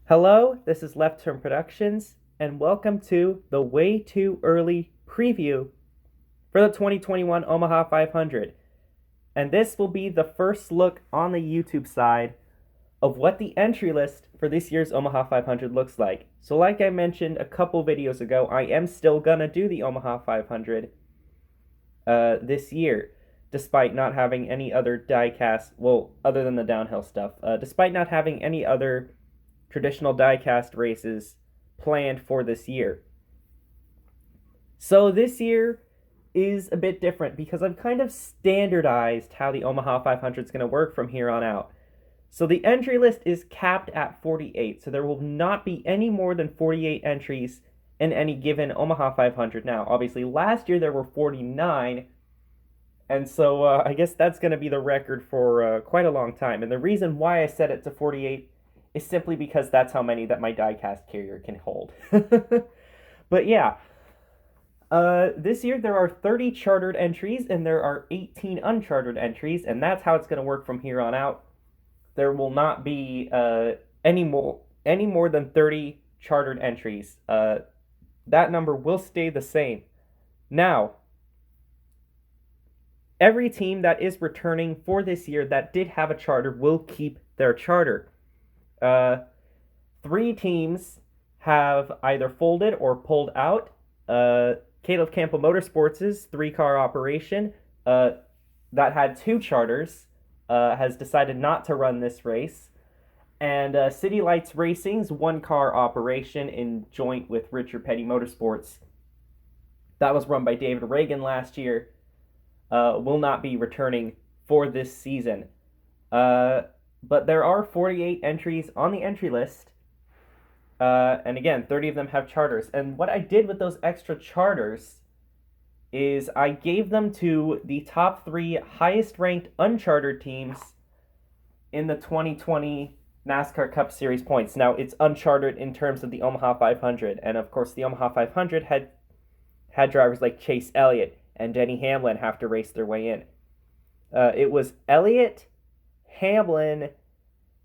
Hello, this is Left Turn Productions, and welcome to the way too early preview for the 2021 Omaha 500. And this will be the first look on the YouTube side of what the entry list for this year's Omaha 500 looks like. So, like I mentioned a couple videos ago, I am still gonna do the Omaha 500 this year, despite not having any other diecast, well, other than the downhill stuff, despite not having any other traditional diecast races planned for this year. So this year is a bit different because I've kind of standardized how the Omaha 500 is going to work from here on out. So the entry list is capped at 48, so there will not be any more than 48 entries in any given Omaha 500. Now, obviously, last year there were 49, and so I guess that's going to be the record for quite a long time. And the reason why I set it to 48 is simply because that's how many that my diecast carrier can hold. But yeah, this year there are 30 chartered entries and there are 18 unchartered entries, and that's how it's going to work from here on out. There will not be any more than 30 chartered entries. That number will stay the same. Now, every team that is returning for this year that did have a charter will keep their charter. Three teams have either folded or pulled out. Caleb Campbell Motorsports' three-car operation that had two charters has decided not to run this race. And City Lights Racing's one-car operation in joint with Richard Petty Motorsports, that was run by David Reagan last year, will not be returning for this season. But there are 48 entries on the entry list. And again, 30 of them have charters. And what I did with those extra charters is I gave them to the top three highest ranked unchartered teams in the 2020 NASCAR Cup Series points. Now, it's unchartered in terms of the Omaha 500. And of course, the Omaha 500 had drivers like Chase Elliott and Denny Hamlin have to race their way in. It was Elliott, Hamlin,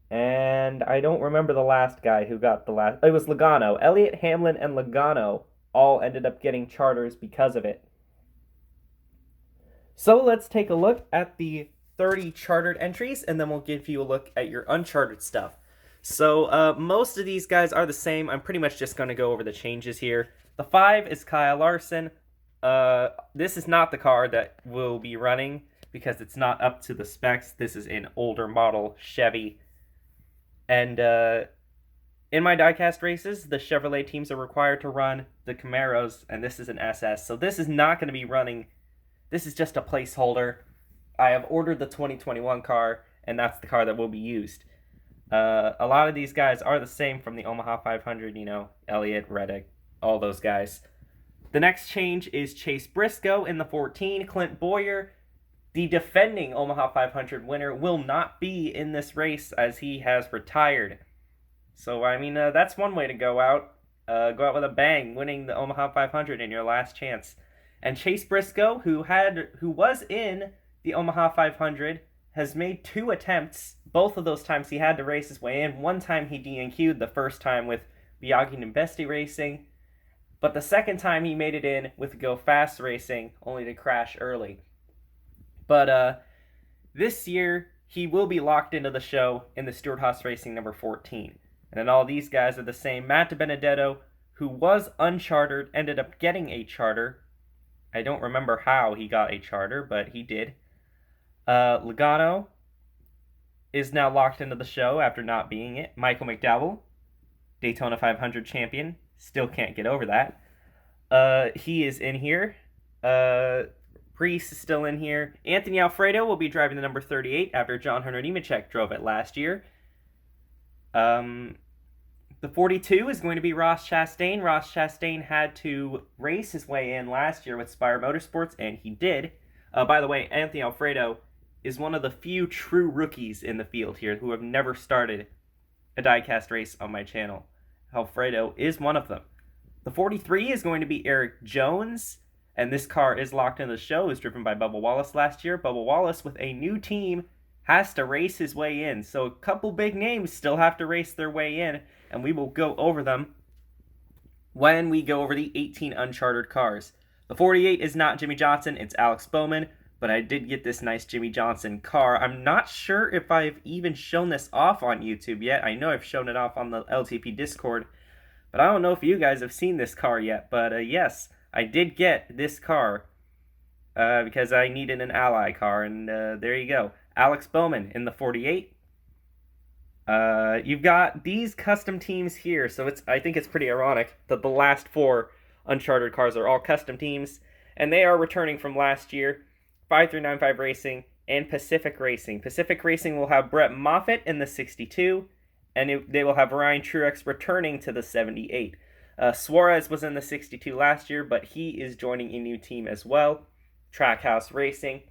and I don't remember the last guy who got the last. It was Logano. Elliott, Hamlin, and Logano all ended up getting charters because of it. So let's take a look at the 30 chartered entries, and then we'll give you a look at your unchartered stuff. So most of these guys are the same. I'm pretty much just going to go over the changes here. The 5 is Kyle Larson. This is not the car that will be running because it's not up to the specs. This is an older model Chevy. And in my diecast races, the Chevrolet teams are required to run the Camaros, and this is an SS. So this is not going to be running. This is just a placeholder. I have ordered the 2021 car, and that's the car that will be used. A lot of these guys are the same from the Omaha 500, Elliott, Reddick, all those guys. The next change is Chase Briscoe in the 14. Clint Boyer, the defending Omaha 500 winner, will not be in this race as he has retired. So, that's one way to go out. Go out with a bang, winning the Omaha 500 in your last chance. And Chase Briscoe, who was in the Omaha 500, has made 2 attempts. Both of those times he had to race his way in. One time he DNQ'd, the first time with Biaggi and Besti Racing. But the second time he made it in with Go Fast Racing, only to crash early. But this year, he will be locked into the show in the Stewart-Haas Racing number 14. And then all these guys are the same. Matt DiBenedetto, who was unchartered, ended up getting a charter. I don't remember how he got a charter, but he did. Logano is now locked into the show after not being it. Michael McDowell, Daytona 500 champion, still can't get over that. He is in here. Priest is still in here. Anthony Alfredo will be driving the number 38 after John Hunter Nemechek drove it last year. The 42 is going to be Ross Chastain. Ross Chastain had to race his way in last year with Spire Motorsports, and he did. By the way, Anthony Alfredo is one of the few true rookies in the field here who have never started a diecast race on my channel. Alfredo is one of them. The 43 is going to be Eric Jones, and this car is locked in the show. It was driven by Bubba Wallace last year. Bubba Wallace with a new team has to race his way in. So a couple big names still have to race their way in, and we will go over them when we go over the 18 uncharted cars. The 48 is not Jimmy Johnson, it's Alex Bowman, but I did get this nice Jimmy Johnson car. I'm not sure if I've even shown this off on YouTube yet. I know I've shown it off on the LTP Discord, but I don't know if you guys have seen this car yet. But yes, I did get this car because I needed an ally car, and there you go. Alex Bowman in the 48. You've got these custom teams here, so I think it's pretty ironic that the last 4 Uncharted cars are all custom teams, and they are returning from last year. 5395 Racing and Pacific Racing. Pacific Racing will have Brett Moffitt in the 62, and they will have Ryan Truex returning to the 78. Suarez was in the 62 last year, but he is joining a new team as well, Trackhouse Racing.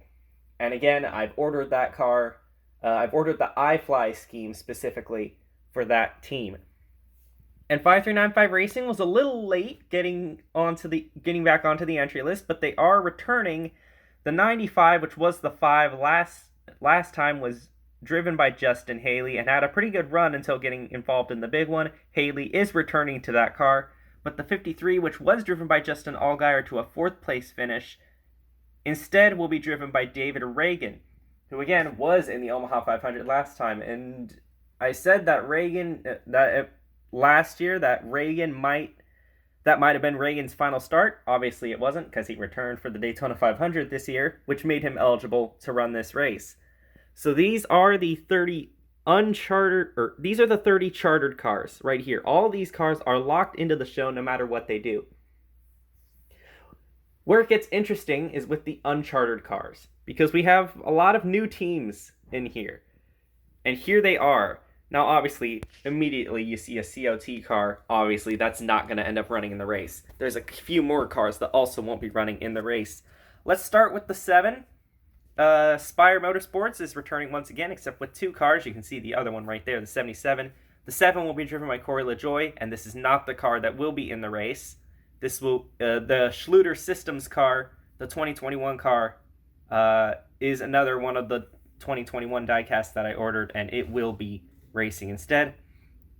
And again, I've ordered that car. I've ordered the iFly scheme specifically for that team. And 5395 Racing was a little late getting back onto the entry list, but they are returning. The 95, which was the 5 last time, was driven by Justin Haley and had a pretty good run until getting involved in the big one. Haley is returning to that car, but the 53, which was driven by Justin Allgaier to a 4th place finish, instead will be driven by David Reagan, who again was in the Omaha 500 last time. And I said that last year that might have been Reagan's final start. Obviously it wasn't, because he returned for the Daytona 500 this year, which made him eligible to run this race. So these are the 30 chartered cars right here. All these cars are locked into the show no matter what they do. Where it gets interesting is with the unchartered cars, because we have a lot of new teams in here. And here they are. Now, obviously, immediately you see a COT car. Obviously, that's not going to end up running in the race. There's a few more cars that also won't be running in the race. Let's start with the 7. Spire Motorsports is returning once again, except with 2 cars. You can see the other one right there, the 77. The 7 will be driven by Corey LaJoie, and this is not the car that will be in the race. This will the Schluter Systems car, the 2021 car, is another one of the 2021 diecasts that I ordered, and it will be racing instead.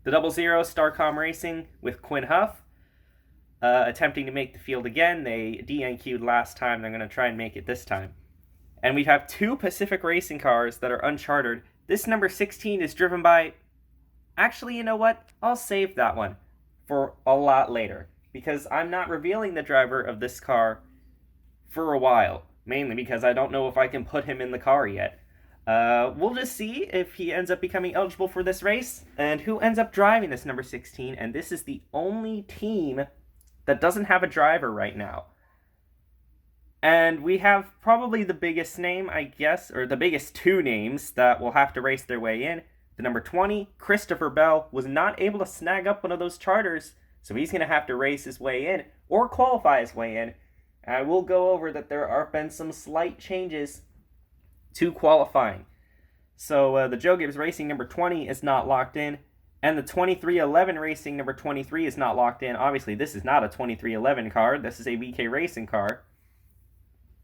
The 00 Starcom Racing with Quinn Huff, attempting to make the field again. They DNQ'd last time. They're going to try and make it this time. And we have 2 Pacific Racing cars that are unchartered. This number 16 is driven by... Actually, you know what? I'll save that one for a lot later, because I'm not revealing the driver of this car for a while, mainly because I don't know if I can put him in the car yet. We'll just see if he ends up becoming eligible for this race and who ends up driving this number 16. And this is the only team that doesn't have a driver right now. And we have probably the biggest name, I guess, or the biggest 2 names that will have to race their way in. The number 20, Christopher Bell, was not able to snag up one of those charters, so he's going to have to race his way in or qualify his way in. And I will go over that there have been some slight changes to qualifying. So the Joe Gibbs Racing number 20 is not locked in, and the 2311 Racing number 23 is not locked in. Obviously, this is not a 2311 car. This is a VK Racing car,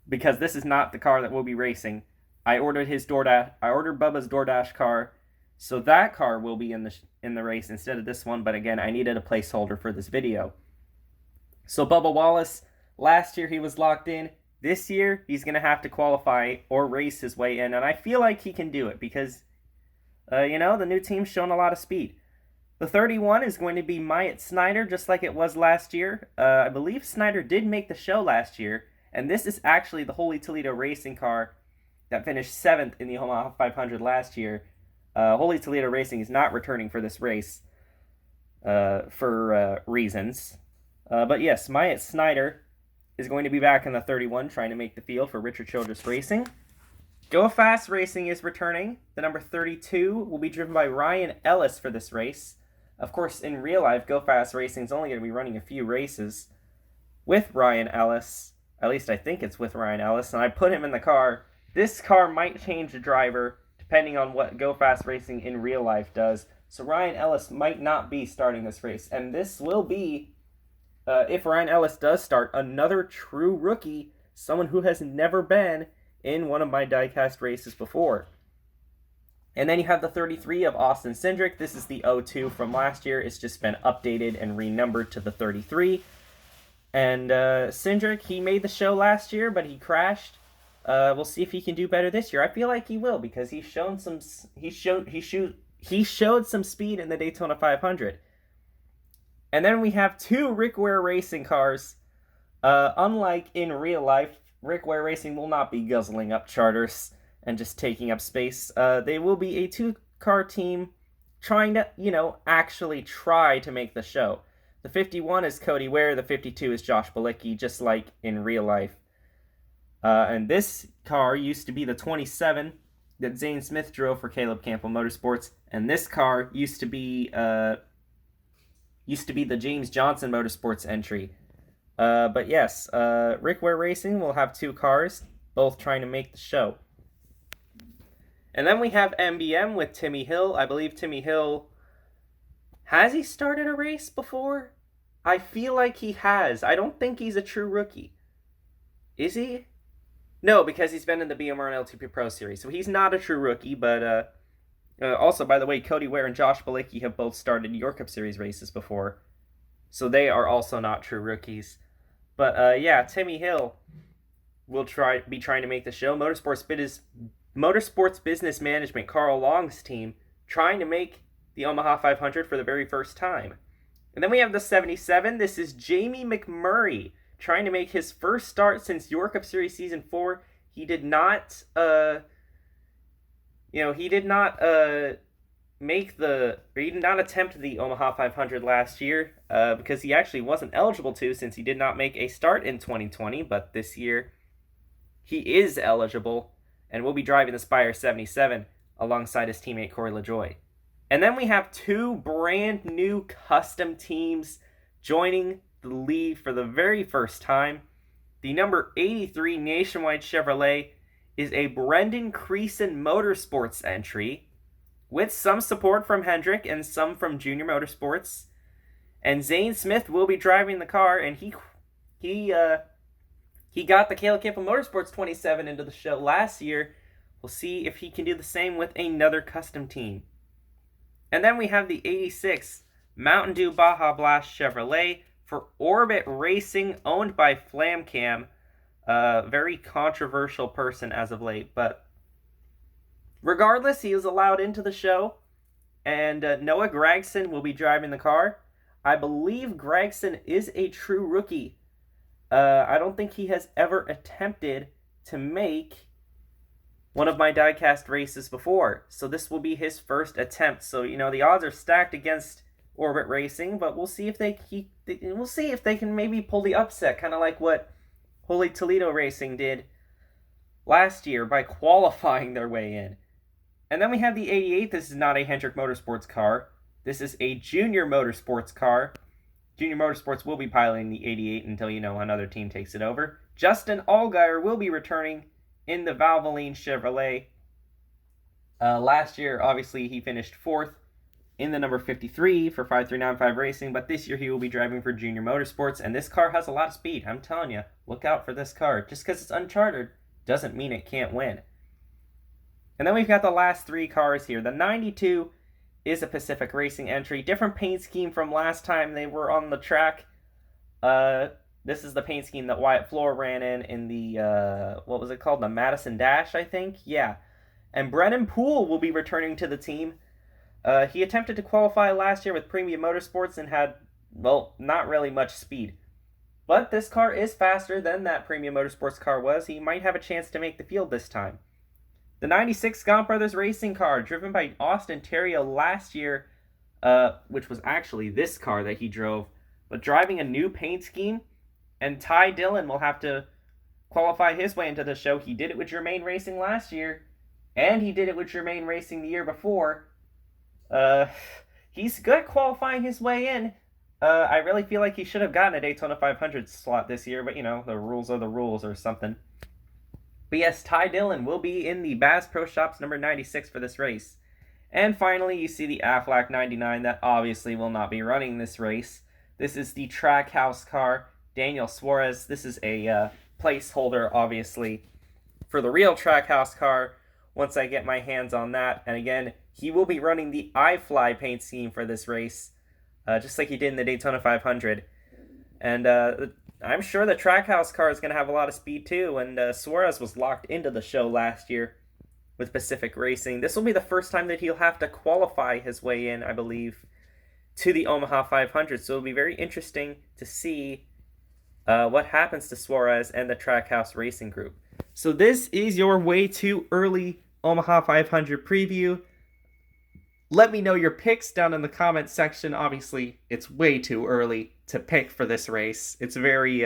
because this is not the car that will be racing. I ordered Bubba's DoorDash car, so that car will be in the race instead of this one. But again, I needed a placeholder for this video. So Bubba Wallace, last year he was locked in. This year, he's going to have to qualify or race his way in, and I feel like he can do it because, the new team's shown a lot of speed. The 31 is going to be Myatt Snyder, just like it was last year. I believe Snyder did make the show last year, and this is actually the Holy Toledo Racing car that finished 7th in the Omaha 500 last year. Holy Toledo Racing is not returning for this race for reasons. But yes, Myatt Snyder is going to be back in the 31 trying to make the field for Richard Childress Racing. Go Fast Racing is returning. The number 32 will be driven by Ryan Ellis for this race. Of course, in real life, Go Fast Racing is only going to be running a few races with Ryan Ellis. At least I think it's with Ryan Ellis, and I put him in the car. This car might change the driver depending on what Go Fast Racing in real life does. So Ryan Ellis might not be starting this race, and this will be, if Ryan Ellis does start, another true rookie, someone who has never been in one of my diecast races before. And then you have the 33 of Austin Cindric. This is the 02 from last year. It's just been updated and renumbered to the 33. And Cindric, he made the show last year, but he crashed. We'll see if he can do better this year. I feel like he will, because he showed some speed in the Daytona 500. And then we have two Rick Ware Racing cars. Unlike in real life, Rick Ware Racing will not be guzzling up charters and just taking up space. They will be a two-car team trying to, actually try to make the show. The 51 is Cody Ware, the 52 is Josh Bilicki, just like in real life. And this car used to be the 27 that Zane Smith drove for Caleb Campbell Motorsports, and this car used to be the James Johnson Motorsports entry. But yes, Rick Ware Racing will have two cars, both trying to make the show. And then we have MBM with Timmy Hill. I believe Timmy Hill, has he started a race before? I feel like he has. I don't think he's a true rookie. Is he? No, because he's been in the BMR and LTP Pro Series, so he's not a true rookie. But also, by the way, Cody Ware and Josh Bilicki have both started York Cup Series races before, so they are also not true rookies. But yeah, Timmy Hill will be trying to make the show. Motorsports Business Management, Carl Long's team, trying to make the Omaha 500 for the very first time. And then we have the 77. This is Jamie McMurray, trying to make his first start since York Cup Series Season 4. He did not attempt the Omaha 500 last year because he actually wasn't eligible to, since he did not make a start in 2020. But this year, he is eligible and will be driving the Spire 77 alongside his teammate Corey LaJoie. And then we have two brand new custom teams joining the league for the very first time. The number 83 Nationwide Chevrolet is a Brendan Creason Motorsports entry, with some support from Hendrick and some from Junior Motorsports. And Zane Smith will be driving the car, and he got the Caleb Campbell Motorsports 27 into the show last year. We'll see if he can do the same with another custom team. And then we have the 86 Mountain Dew Baja Blast Chevrolet for Orbit Racing, owned by Flamcam. Very controversial person as of late, but regardless, he was allowed into the show, and Noah Gregson will be driving the car. I believe Gregson is a true rookie. I don't think he has ever attempted to make one of my diecast races before, so this will be his first attempt. So the odds are stacked against Orbit Racing, but we'll see if they can maybe pull the upset, kind of like what Holy Toledo Racing did last year by qualifying their way in. And then we have the 88. This is not a Hendrick Motorsports car. This is a Junior Motorsports car. Junior Motorsports will be piloting the 88 until another team takes it over. Justin Allgaier will be returning in the Valvoline Chevrolet. Last year, obviously, he finished 4th in the number 53 for 5395 Racing, but this year he will be driving for Junior Motorsports, and this car has a lot of speed. I'm telling you, look out for this car. Just because it's uncharted doesn't mean it can't win. And then we've got the last three cars here. The 92 is a Pacific Racing entry. Different paint scheme from last time they were on the track. This is the paint scheme that Wyatt Floor ran in the, what was it called? The Madison Dash, I think? Yeah. And Brennan Poole will be returning to the team. He attempted to qualify last year with Premium Motorsports and had, not really much speed. But this car is faster than that Premium Motorsports car was. He might have a chance to make the field this time. The 96 Gaunt Brothers Racing car, driven by Austin Terrio last year, which was actually this car that he drove, but driving a new paint scheme. And Ty Dillon will have to qualify his way into the show. He did it with Germain Racing last year, and he did it with Germain Racing the year before. He's good at qualifying his way in. I really feel like he should have gotten a Daytona 500 slot this year, but the rules are the rules or something. But yes, Ty Dillon will be in the Bass Pro Shops number 96 for this race. And finally, you see the Aflac 99 that obviously will not be running this race. This is the Trackhouse car, Daniel Suarez. This is a placeholder, obviously, for the real Trackhouse car, once I get my hands on that. And again, he will be running the iFly paint scheme for this race, just like he did in the Daytona 500. And I'm sure the Trackhouse car is going to have a lot of speed too. And Suarez was locked into the show last year with Pacific Racing. This will be the first time that he'll have to qualify his way in, I believe, to the Omaha 500. So it'll be very interesting to see what happens to Suarez and the Trackhouse Racing Group. So this is your way too early Omaha 500 preview. Let me know your picks down in the comments section. Obviously, it's way too early to pick for this race. It's very,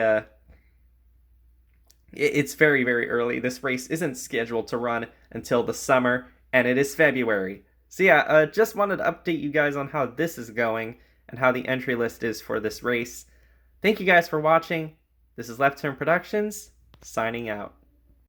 very early. This race isn't scheduled to run until the summer, and it is February. So yeah, just wanted to update you guys on how this is going and how the entry list is for this race. Thank you guys for watching. This is Left Turn Productions, signing out.